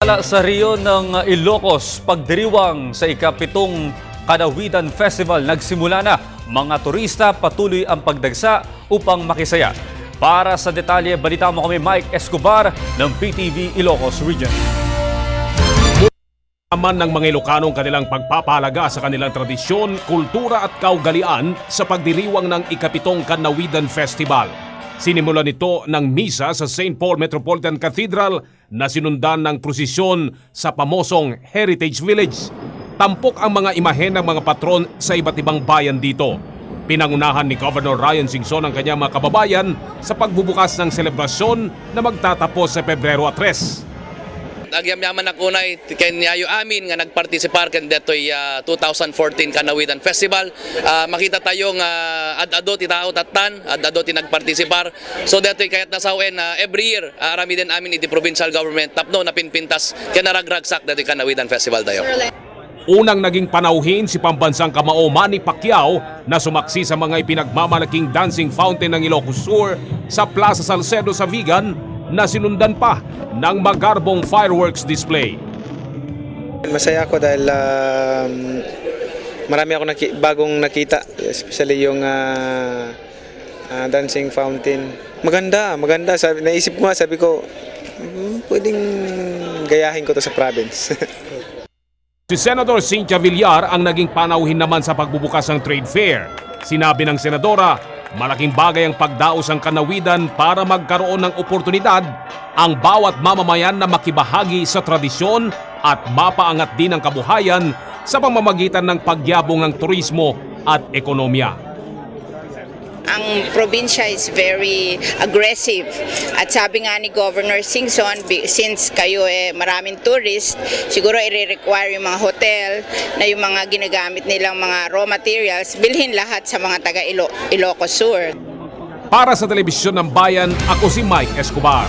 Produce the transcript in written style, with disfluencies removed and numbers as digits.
Sa Rio ng Ilocos, pagdiriwang sa ikapitong Kanawidan Festival, nagsimula na. Mga turista patuloy ang pagdagsa upang makisaya. Para sa detalye, balita mo kami Mike Escobar ng PTV Ilocos Region. Naman ng mga Ilocanong kanilang pagpapahalaga sa kanilang tradisyon, kultura at kaugalian sa pagdiriwang ng ikapitong Kanawidan Festival. Sinimulan nito ng misa sa St. Paul Metropolitan Cathedral na sinundan ng prosesyon sa pamosong Heritage Village. Tampok ang mga imahen ng mga patron sa iba't ibang bayan dito. Pinangunahan ni Governor Ryan Singson ang kanyang mga kababayan sa pagbubukas ng selebrasyon na magtatapos sa Pebrero 3. Agyamyaman ako na kanyayo amin nga nagpartisipar kan detoy 2014 Kanawidan Festival. Makita tayo nga ad-ado ti tao tatan, ad-ado ti nagpartisipar. So detoy kayat nasawen every year arami din amin iti provincial government tapno na pinpintas ken naragragsak detoy Kanawidan Festival tayo. Unang naging panauhin si pambansang kamao Manny Pacquiao na sumaksi sa mga ipinagmamalaking dancing fountain ng Ilocos Sur sa Plaza Salcedo sa Vigan na sinundan pa ng magarbong fireworks display. Masaya ako dahil marami ako bagong nakita, especially yung dancing fountain. Maganda. Naisip ko nga, sabi ko, pwedeng gayahin ko to sa province. Si Senator Cynthia Villar ang naging panauhin naman sa pagbubukas ng trade fair. Sinabi ng senadora, malaking bagay ang pagdaos ng Kanawidan para magkaroon ng oportunidad ang bawat mamamayan na makibahagi sa tradisyon at mapaangat din ang kabuhayan sa pamamagitan ng pagyabong ng turismo at ekonomiya. Ang probinsya is very aggressive at sabi nga ni Governor Singson, since kayo maraming tourist, siguro i-require yung mga hotel na yung mga ginagamit nilang mga raw materials, bilhin lahat sa mga taga Ilocos Sur. Para sa Telebisyon ng Bayan, ako si Mike Escobar.